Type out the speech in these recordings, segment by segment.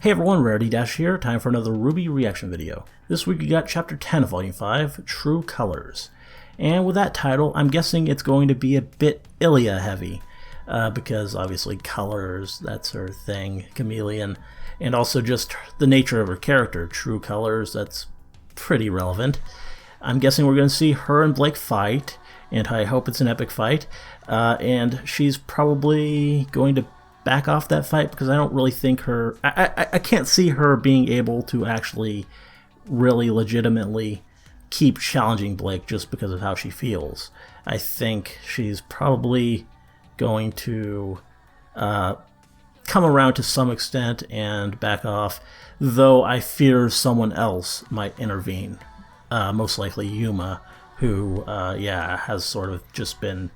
Hey everyone, Rarity Dash here, time for another RWBY reaction video. This week we got Chapter 10 of Volume 5, True Colors. And with that title, I'm guessing it's going to be a bit Elia heavy, because obviously colors, that's her thing, chameleon, and also just the nature of her character, True Colors, that's pretty relevant. I'm guessing we're going to see her and Blake fight, and I hope it's an epic fight, and she's probably going to back off that fight because I don't really think her... I can't see her being able to actually really legitimately keep challenging Blake just because of how she feels. I think she's probably going to come around to some extent and back off, though I fear someone else might intervene. Most likely Yuma, who, has sort of just been,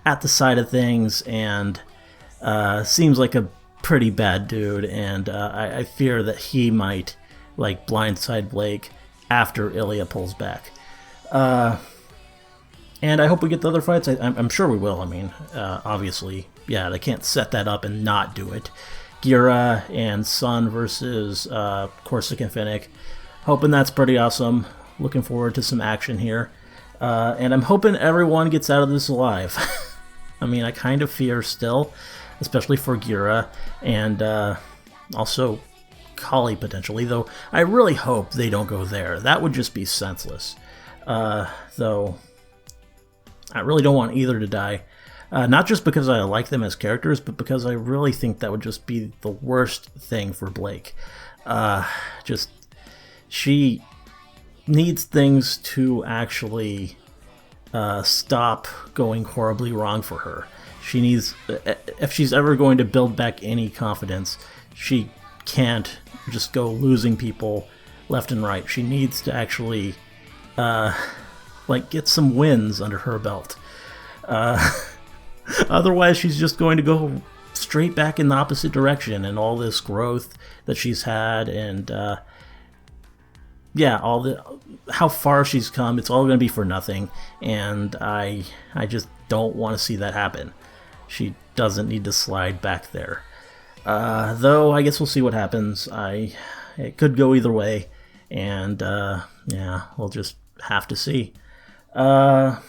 at the side of things and seems like a pretty bad dude, and I fear that he might blindside Blake after Elia pulls back. And I hope we get the other fights. I'm sure we will. I mean, obviously, yeah, they can't set that up and not do it. Gira and Sun versus Corsic and Finnick. Hoping that's pretty awesome. Looking forward to some action here. And I'm hoping everyone gets out of this alive. I mean, I kind of fear still, especially for Gira, and also Kali potentially, though I really hope they don't go there. That would just be senseless. Though, I really don't want either to die. Not just because I like them as characters, but because I really think that would just be the worst thing for Blake. She needs things to actually stop going horribly wrong for her. She needs, if she's ever going to build back any confidence, she can't just go losing people left and right. She needs to actually get some wins under her belt. Otherwise she's just going to go straight back in the opposite direction, and all this growth that she's had and how far she's come, it's all going to be for nothing, and I just don't want to see that happen. She doesn't need to slide back there. Though I guess we'll see what happens. It could go either way, and we'll just have to see. Not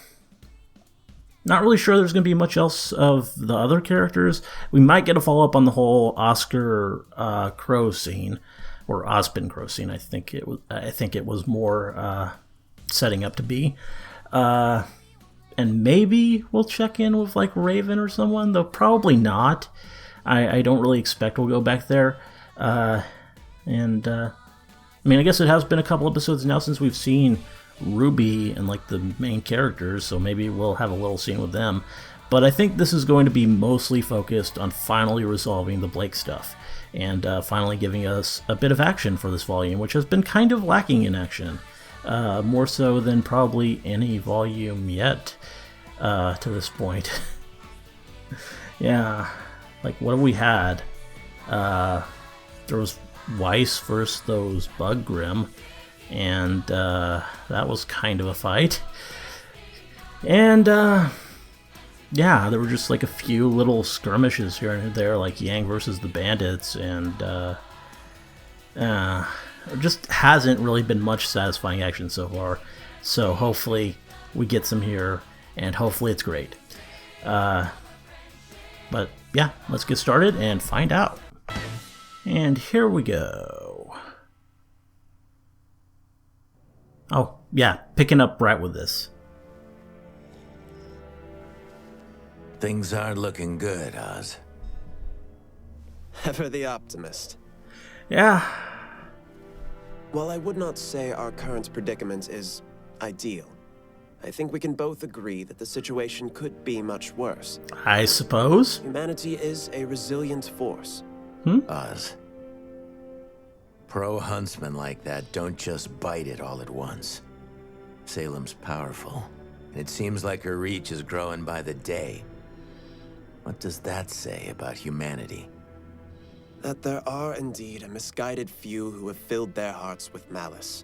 really sure there's going to be much else of the other characters. We might get a follow-up on the whole Oscar Crow scene. Or Ozpin Crow scene, I think it was more setting up to be. And maybe we'll check in with Raven or someone, though probably not. I don't really expect we'll go back there. I mean, I guess it has been a couple episodes now since we've seen RWBY and the main characters, so maybe we'll have a little scene with them. But I think this is going to be mostly focused on finally resolving the Blake stuff, and finally giving us a bit of action for this volume, which has been kind of lacking in action. More so than probably any volume yet to this point. Yeah, what have we had? There was Weiss versus those Bug Grim, and that was kind of a fight. And yeah, there were just a few little skirmishes here and there, like Yang versus the Bandits, and it just hasn't really been much satisfying action so far. So hopefully we get some here, and hopefully it's great. But yeah, let's get started and find out. And here we go. Oh, yeah, picking up right with this. Things aren't looking good, Oz. Ever the optimist. Yeah. While I would not say our current predicament is ideal, I think we can both agree that the situation could be much worse. I suppose. Humanity is a resilient force. Oz. Pro huntsmen like that don't just bite it all at once. Salem's powerful, and it seems like her reach is growing by the day. What does that say about humanity? That there are indeed a misguided few who have filled their hearts with malice.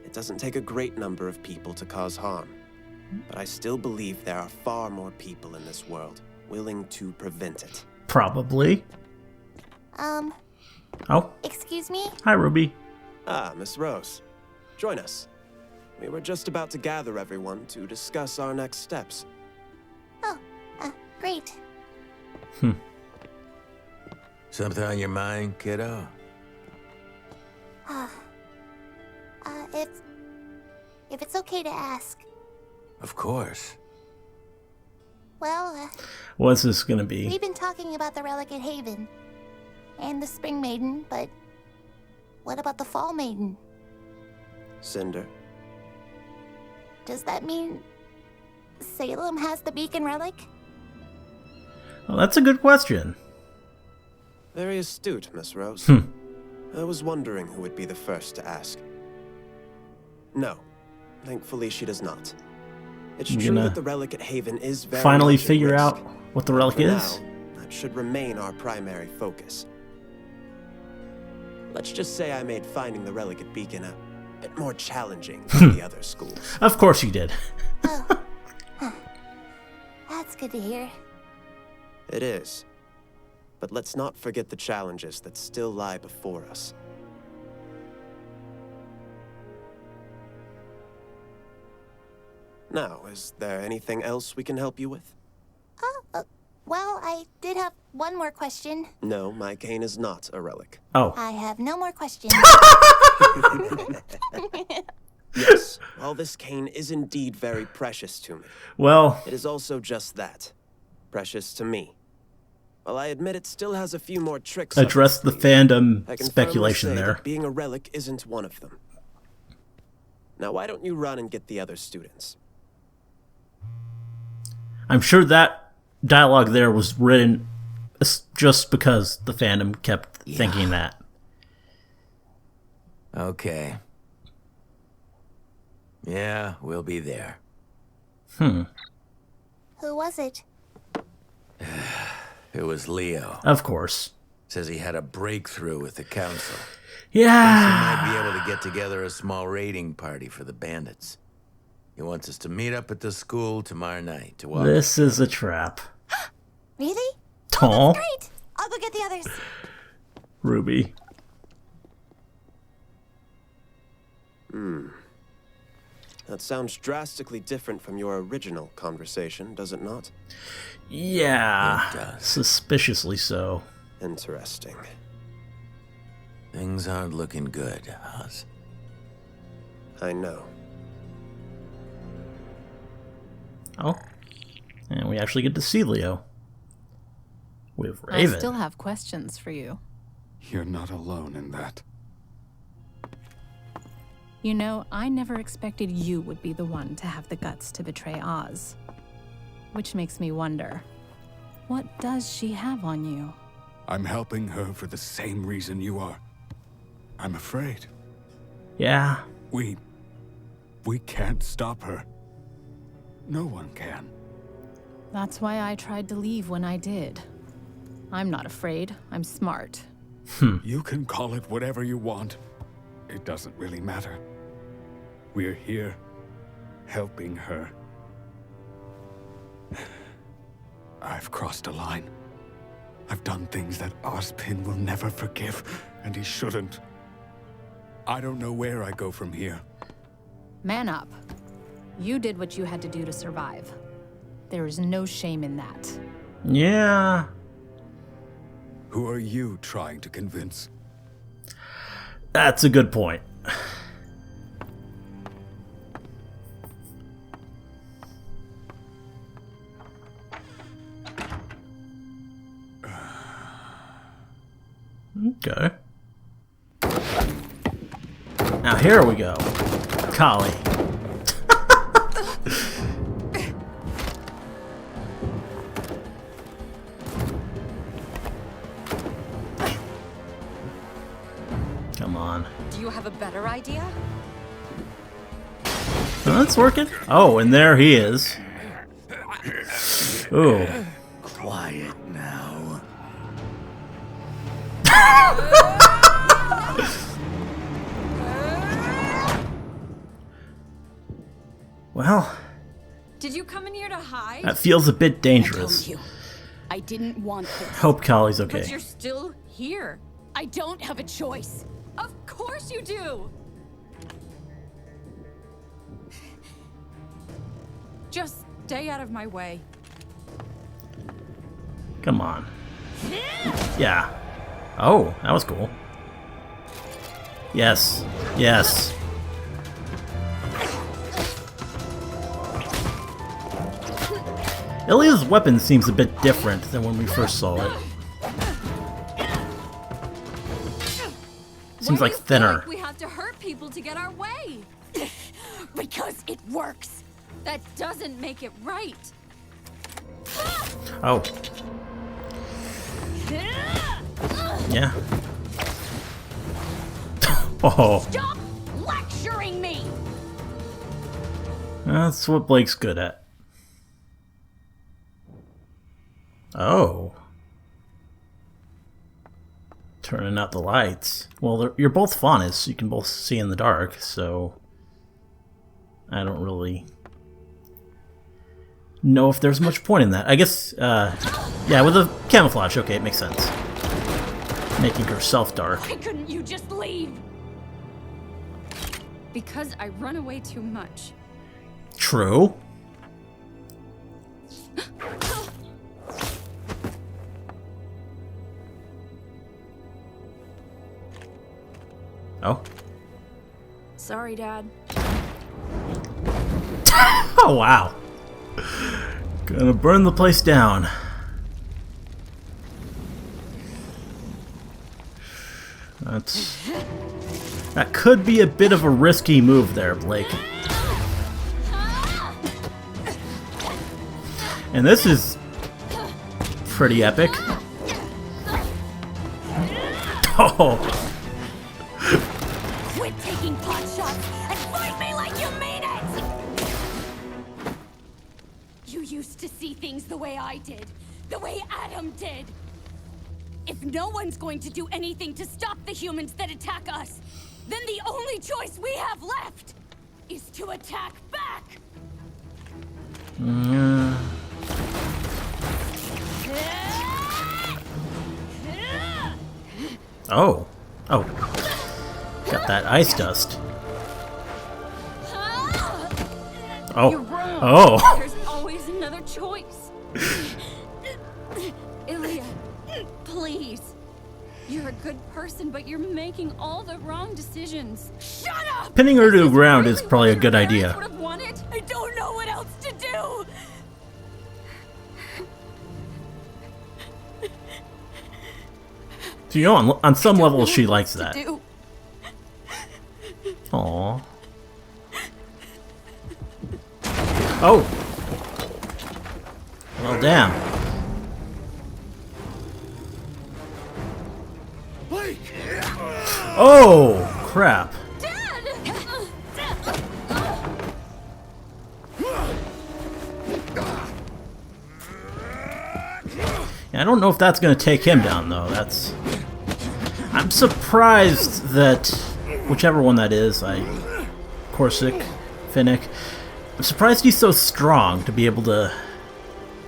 It doesn't take a great number of people to cause harm, but I still believe there are far more people in this world willing to prevent it. Probably. Oh, Excuse me? hi, Ruby. Ah, Miss Rose. Join us. We were just about to gather everyone to discuss our next steps. Oh, great. Something on your mind, kiddo? If it's okay to ask. Of course. Well, What's this gonna be? we've been talking about the relic at Haven. And the Spring Maiden, but what about the Fall Maiden? Cinder. Does that mean Salem has the beacon relic? Well, that's a good question. Very astute, Miss Rose. I was wondering who would be the first to ask. No. Thankfully, she does not. It's You true gonna that the relic at Haven is very Finally much at figure risk. out what the relic For is? now, that should remain our primary focus. Let's just say I made finding the relic at Beacon a bit more challenging than the other schools. Of course you did. That's good to hear. It is. But let's not forget the challenges that still lie before us. Now, is there anything else we can help you with? Well, I did have one more question. No, my cane is not a relic. Oh, I have no more questions. Yes, while this cane is indeed very precious to me, well, it is also just that. Precious to me. While I admit it still has a few more tricks up address its the sleeve, fandom I can speculation firmly say there. that being a relic isn't one of them. Now, why don't you run and get the other students? I'm sure that dialogue there was written just because the fandom kept thinking that. Okay. Yeah, we'll be there. Who was it? It was Leo. Of course. Says he had a breakthrough with the council. Yeah. He might be able to get together a small raiding party for the bandits. He wants us to meet up at the school tomorrow night to walk. This is a trap. Really? Aw, Great! I'll go get the others. Ruby. That sounds drastically different from your original conversation, does it not? Yeah. It does. Suspiciously so. Interesting. Things aren't looking good, Oz. I know. Oh. And we actually get to see Leo. With I Raven. still have questions for you. You're not alone in that. You know, I never expected you would be the one to have the guts to betray Oz. Which makes me wonder, what does she have on you? I'm helping her for the same reason you are. I'm afraid. Yeah. We can't stop her. No one can. That's why I tried to leave when I did. I'm not afraid. I'm smart. You can call it whatever you want. It doesn't really matter. We're here, helping her. I've crossed a line. I've done things that Ozpin will never forgive, and he shouldn't. I don't know where I go from here. Man up. You did what you had to do to survive. There is no shame in that. Yeah. Who are you trying to convince? That's a good point. Okay. Now here we go. Collie. Come on. Do you have a better idea? Oh, that's working. Oh, and there he is. Ooh. Quiet now. Well, Did you come in here to hide? that feels a bit I dangerous. told you. I didn't want this. Hope Callie's okay. But you're still here. I don't have a choice. Of course you do. Just stay out of my way. Come on. Yeah. Oh, that was cool. Yes. Yes. Elia's weapon seems a bit different than when we first saw it. Seems like thinner. Like we have to hurt people to get our way. Because it works. That doesn't make it right. Oh. Yeah. Oh. Stop lecturing me. That's what Blake's good at. Oh. Turning out the lights. Well, you're both Faunus, so you can both see in the dark, so I don't really know if there's much point in that. I guess, yeah, with the camouflage, okay, it makes sense. Making herself dark. Why couldn't you just leave? Because I run away too much. True. Oh. Sorry, Dad. Oh, wow. Gonna burn the place down. That could be a bit of a risky move there, Blake. And this is pretty epic. Oh. Quit taking pot shots and fight me like you mean it! You used to see things the way I did, the way Adam did. If no one's going to do anything to stop the humans that attack us, then the only choice we have left is to attack back. Oh. Oh. Got that ice dust. Oh. You're wrong. Oh. There's always another choice. Elia, please. You're a good person, but you're making all the wrong decisions. Shut up! Pinning her to the ground Really is probably a what good your idea. parents would have wanted? I don't know what else to do. So, you know, on some level, she likes that. Do. Aww. Oh. Well, damn. Oh, crap. Dad! Yeah, I don't know if that's going to take him down, though. I'm surprised that whichever one that is, Corsic, Finnick, I'm surprised he's so strong to be able to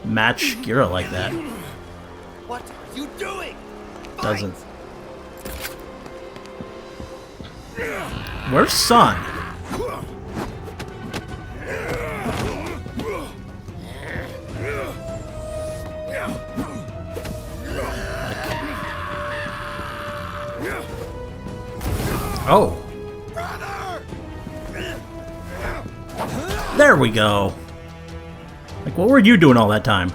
match Gira like that. What are you doing? Doesn't. Where's Sun? Oh. There we go. Like, what were you doing all that time?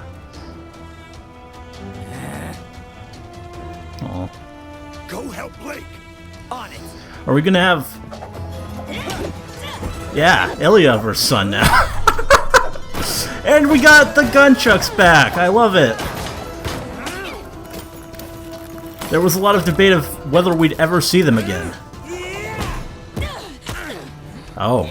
Oh. Go help Blake. On it. Are we gonna have... Yeah, Elia versus Sun now. And we got the gunchucks back. I love it. There was a lot of debate of whether we'd ever see them again. Oh.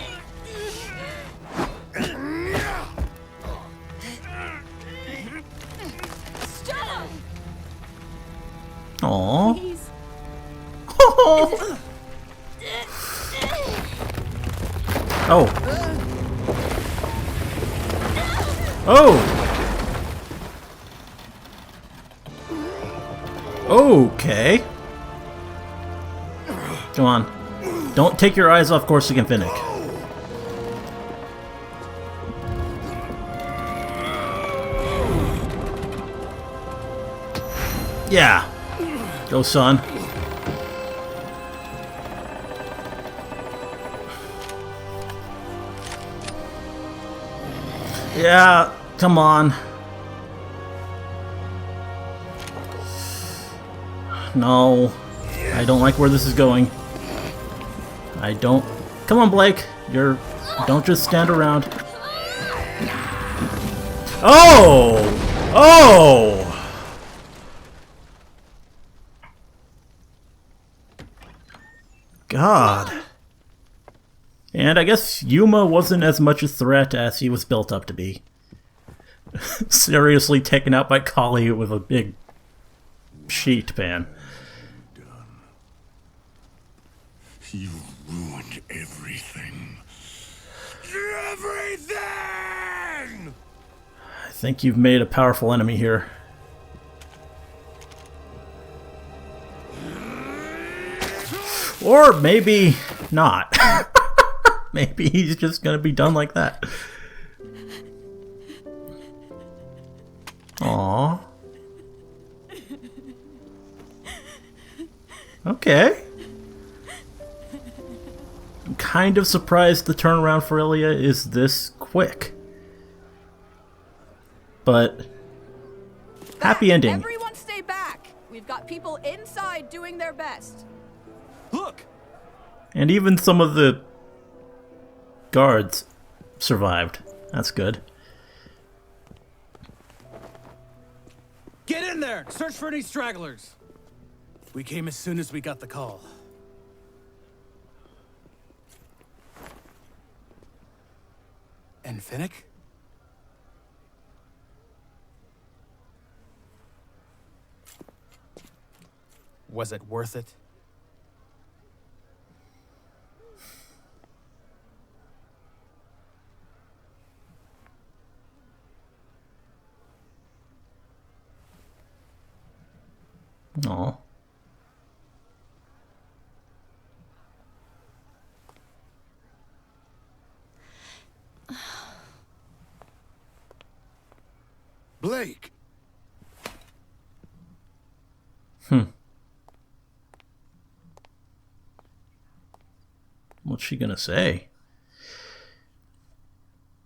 Stop! Aww. Please. Oh. Oh. Okay. Come on. Don't take your eyes off Corsican Finnick. Yeah. Go, son. Yeah, come on. No. I don't like where this is going. I don't... Come on, Blake. Don't just stand around. Oh! Oh! God. And I guess Yuma wasn't as much a threat as he was built up to be. Seriously taken out by Kali with a big sheet pan. You ruined everything. Everything! I think you've made a powerful enemy here. Or maybe not. Maybe he's just gonna be done like that. Aww. Okay. I'm kind of surprised the turnaround for Elia is this quick. But happy ending. Everyone stay back. We've got people inside doing their best. Look! And even some of the guards survived. That's good. Get in there! Search for any stragglers! We came as soon as we got the call. And Finnick? Was it worth it? Aw. Blake! What's she gonna say?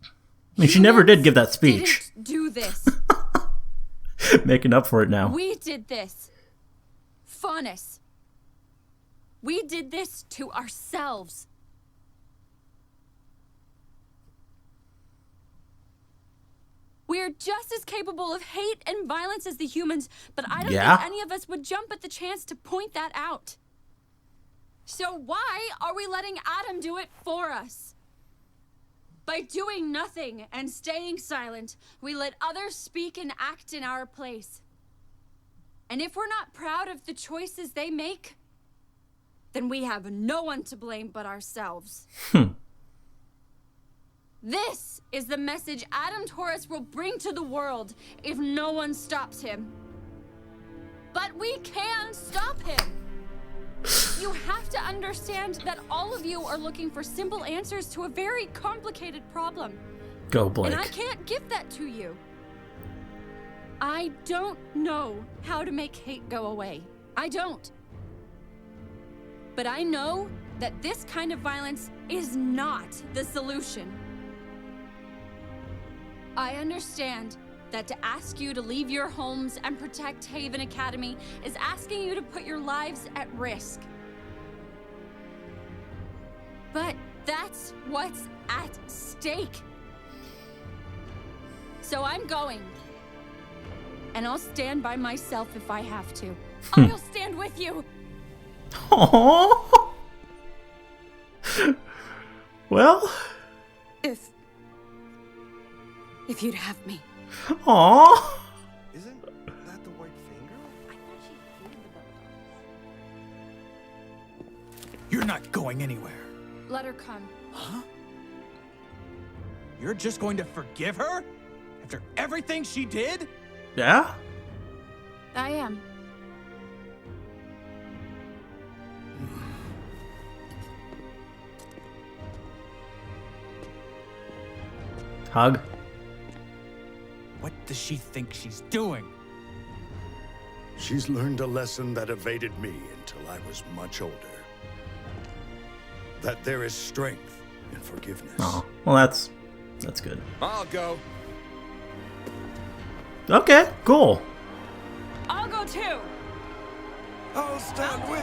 I mean, she never did give that speech. Didn't do this. Making up for it now. We did this. Faunus. We did this to ourselves. We're just as capable of hate and violence as the humans, but I don't think any of us would jump at the chance to point that out. So why are we letting Adam do it for us? By doing nothing and staying silent, we let others speak and act in our place. And if we're not proud of the choices they make, then we have no one to blame but ourselves. This is the message Adam Taurus will bring to the world if no one stops him. But we can stop him. You have to understand that all of you are looking for simple answers to a very complicated problem. Go, Blake. And I can't give that to you. I don't know how to make hate go away. I don't. But I know that this kind of violence is not the solution. I understand that to ask you to leave your homes and protect Haven Academy is asking you to put your lives at risk. But that's what's at stake. So I'm going. And I'll stand by myself if I have to. I'll stand with you. Aww. Well. If you'd have me. Aww. Isn't that the white finger? I thought she hated the Bulldogs. You're not going anywhere. Let her come. Huh? You're just going to forgive her? After everything she did? Yeah? I am. Hug. What does she think she's doing? She's learned a lesson that evaded me until I was much older. That there is strength in forgiveness. Oh, well, that's good. I'll go. Okay, cool. I'll go too. I'll stand with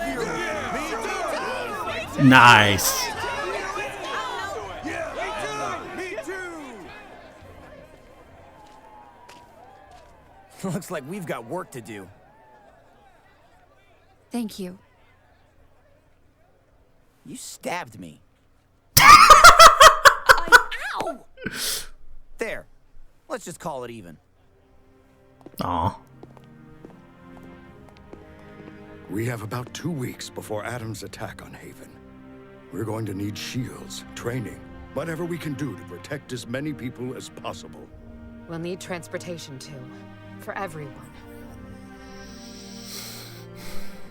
you. Nice. Me too. Looks like we've got work to do. Thank you. You stabbed me. Ow! There. Let's just call it even. Aw. We have about 2 weeks before Adam's attack on Haven. We're going to need shields, training, whatever we can do to protect as many people as possible. We'll need transportation too, for everyone.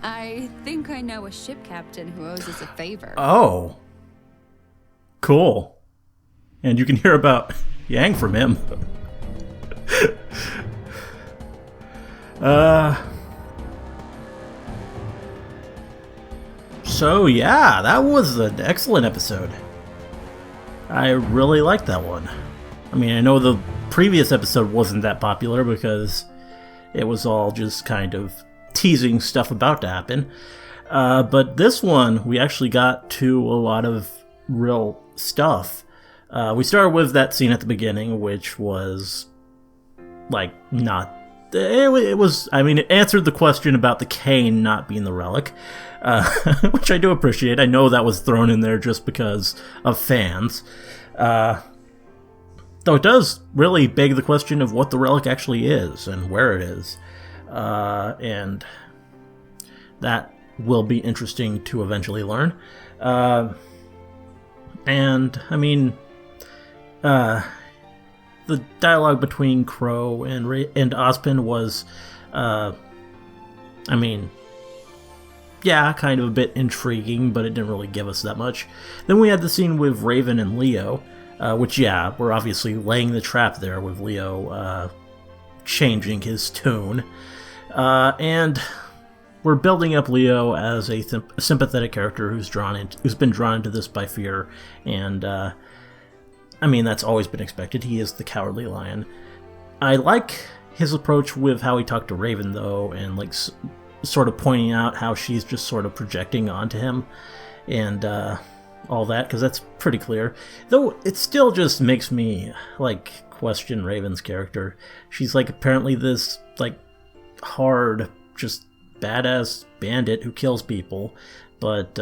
I think I know a ship captain who owes us a favor. Oh. Cool. And you can hear about Yang from him. So yeah, that was an excellent episode. I really liked that one. I mean, I know the previous episode wasn't that popular because it was all just kind of teasing stuff about to happen. But this one, we actually got to a lot of real stuff. We started with that scene at the beginning, which was, like, not... It was... I mean, it answered the question about the cane not being the relic, which I do appreciate. I know that was thrown in there just because of fans. Though it does really beg the question of what the relic actually is and where it is. And that will be interesting to eventually learn. And, I mean, the dialogue between Crow and Ozpin was, I mean, yeah, kind of a bit intriguing, but it didn't really give us that much. Then we had the scene with Raven and Leo, which, yeah, we're obviously laying the trap there with Leo changing his tune. And we're building up Leo as a sympathetic character who's been drawn into this by fear, and I mean, that's always been expected. He is the Cowardly Lion. I like his approach with how he talked to Raven, though, and like sort of pointing out how she's just sort of projecting onto him, and all that, because that's pretty clear. Though it still just makes me like question Raven's character. She's like apparently this like hard, just badass bandit who kills people, but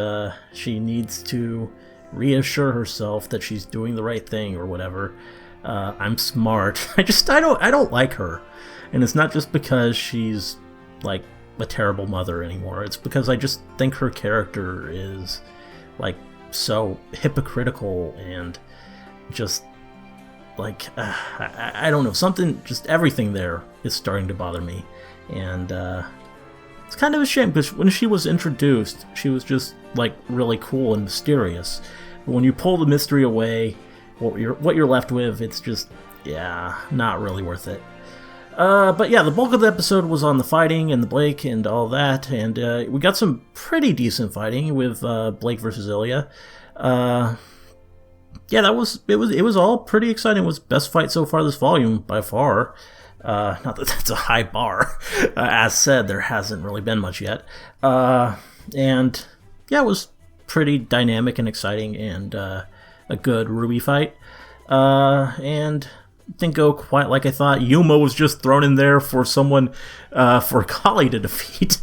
she needs to reassure herself that she's doing the right thing or whatever. I'm smart. I don't like her, and it's not just because she's like a terrible mother anymore. It's because I just think her character is like so hypocritical and just like I don't know, something, just everything there is starting to bother me, and it's kind of a shame because when she was introduced, she was just like really cool and mysterious. But when you pull the mystery away, what you're left with, it's just, yeah, not really worth it. But yeah, the bulk of the episode was on the fighting and the Blake and all that, and we got some pretty decent fighting with Blake versus Elia. Yeah, it was all pretty exciting. It was best fight so far this volume by far. Not that that's a high bar. As said, there hasn't really been much yet. And yeah, it was pretty dynamic and exciting, and a good RWBY fight. And didn't go quite like I thought. Yuma was just thrown in there for someone, for Kali to defeat,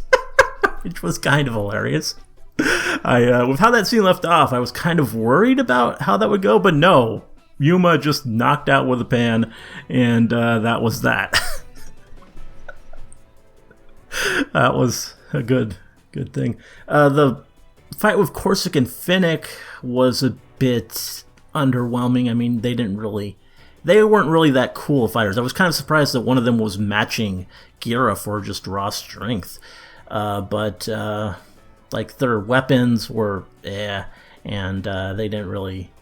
which was kind of hilarious. With how that scene left off, I was kind of worried about how that would go, but no. Yuma just knocked out with a pan, and that was that. That was a good thing. The fight with Corsic and Finnick was a bit underwhelming. I mean, they weren't really that cool fighters. I was kind of surprised that one of them was matching Gira for just raw strength. But like their weapons were and they didn't really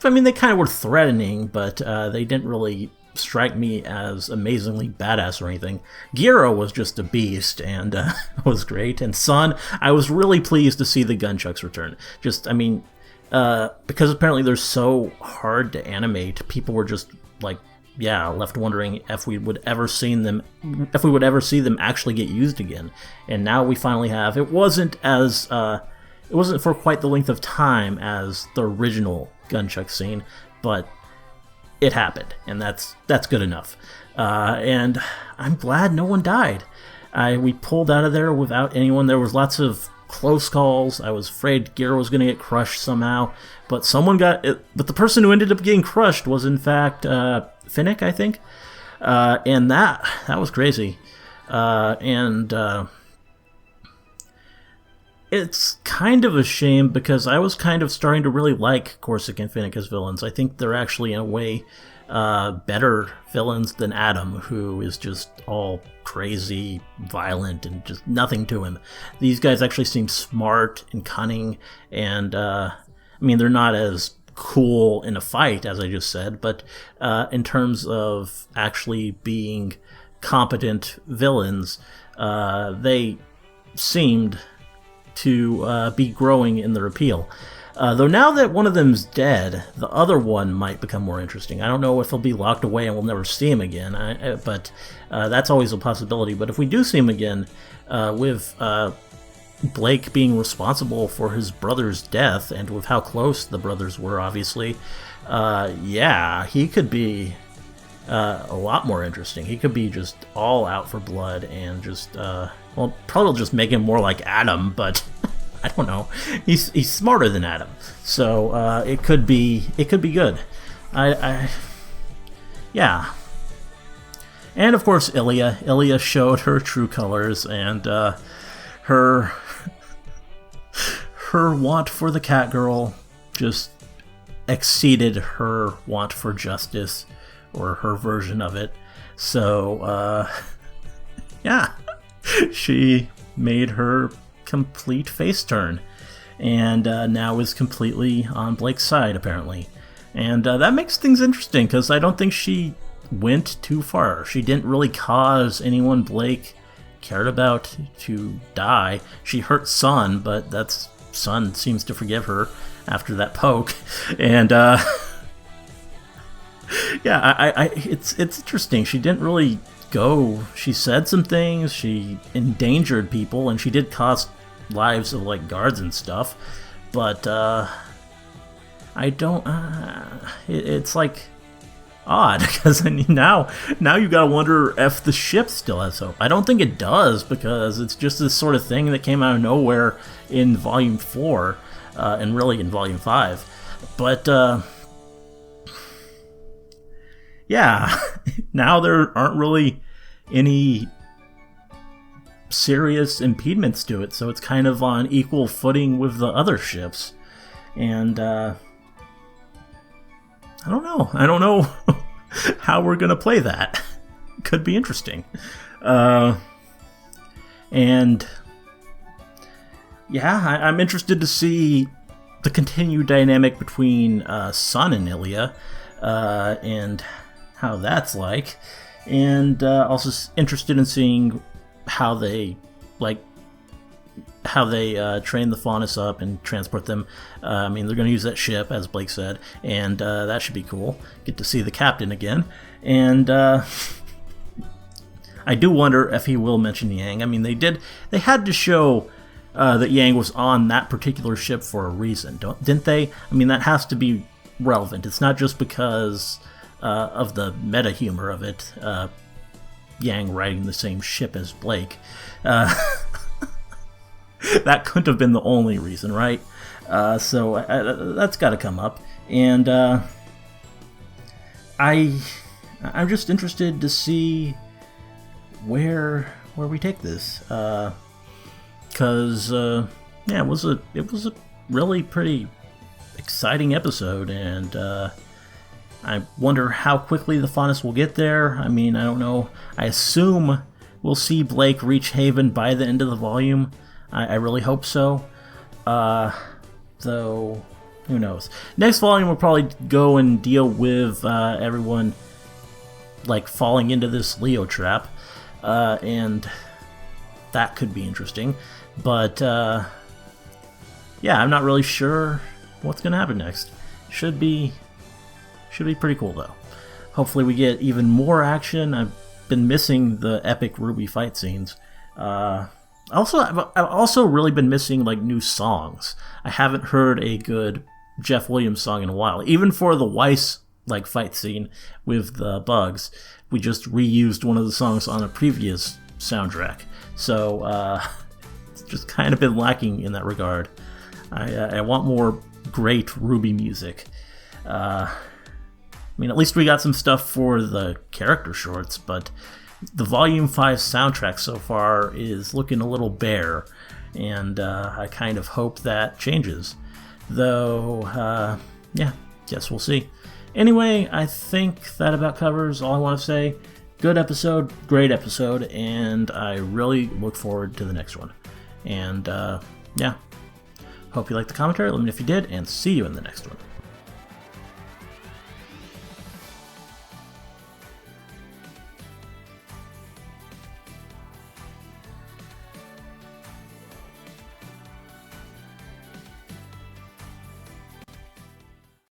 I mean, they kind of were threatening, but they didn't really strike me as amazingly badass or anything. Gyro was just a beast, and was great. And Sun, I was really pleased to see the gunchucks return. Just, I mean, because apparently they're so hard to animate, people were just like, yeah, left wondering if we would ever see them actually get used again. And now we finally have. It wasn't for quite the length of time as the original gunchuck scene, but it happened, and that's good enough. And I'm glad no one died. We pulled out of there without anyone. There was lots of close calls. I was afraid Gyro was going to get crushed somehow, but someone got it. But the person who ended up getting crushed was in fact Finnick, I think, and that was crazy. It's kind of a shame because I was kind of starting to really like Corsic and Finnick as villains. I think they're actually, in a way, better villains than Adam, who is just all crazy, violent, and just nothing to him. These guys actually seem smart and cunning, and, I mean, they're not as cool in a fight, as I just said, but in terms of actually being competent villains, they seemed to be growing in their appeal. Though now that one of them's dead, the other one might become more interesting. I don't know if he'll be locked away and we'll never see him again, but that's always a possibility. But if we do see him again, with Blake being responsible for his brother's death, and with how close the brothers were, obviously, yeah, he could be a lot more interesting. He could be just all out for blood and just, well, probably just make him more like Adam, but I don't know. He's smarter than Adam, so it could be good. Yeah. And of course, Elia showed her true colors, and her want for the Catgirl just exceeded her want for justice, or her version of it. So, yeah, she made her complete face turn, and now is completely on Blake's side, apparently. And that makes things interesting, because I don't think she went too far. She didn't really cause anyone Blake cared about to die. She hurt Sun, but Sun seems to forgive her after that poke. And yeah, it's interesting. She didn't really go. She said some things. She endangered people, and she did cost lives of like guards and stuff. But I don't. It's like odd, because I mean, now you gotta wonder if the ship still has hope. I don't think it does, because it's just this sort of thing that came out of nowhere in Volume 4, and really in Volume 5. But yeah, now there aren't really any serious impediments to it, so it's kind of on equal footing with the other ships. And I don't know how we're gonna play that. Could be interesting. And yeah, I'm interested to see the continued dynamic between Sun and Elia, and how that's like, and also interested in seeing how they train the Faunus up and transport them. I mean, they're going to use that ship, as Blake said, and that should be cool. Get to see the captain again. And I do wonder if he will mention Yang. I mean, they had to show that Yang was on that particular ship for a reason, didn't they? I mean, that has to be relevant. It's not just because of the meta humor of it, Yang riding the same ship as Blake. That couldn't have been the only reason, right? So that's got to come up, and I'm just interested to see where we take this, because yeah, it was a really pretty exciting episode, and I wonder how quickly the Faunus will get there. I mean, I don't know. I assume we'll see Blake reach Haven by the end of the volume. I really hope so. Though, Who knows? Next volume we'll probably go and deal with everyone like falling into this Leo trap, and that could be interesting. But yeah, I'm not really sure what's gonna happen next. Should be pretty cool though. Hopefully we get even more action. I've been missing the epic RWBY fight scenes. I've also really been missing like new songs. I haven't heard a good Jeff Williams song in a while. Even for the Weiss like fight scene with the bugs, we just reused one of the songs on a previous soundtrack. So it's just kind of been lacking in that regard. I want more great RWBY music. I mean, at least we got some stuff for the character shorts, but the Volume 5 soundtrack so far is looking a little bare, and I kind of hope that changes. Though, yeah, guess we'll see. Anyway, I think that about covers all I want to say. Good episode, great episode, and I really look forward to the next one. And, yeah, hope you liked the commentary. Let me know if you did, and see you in the next one.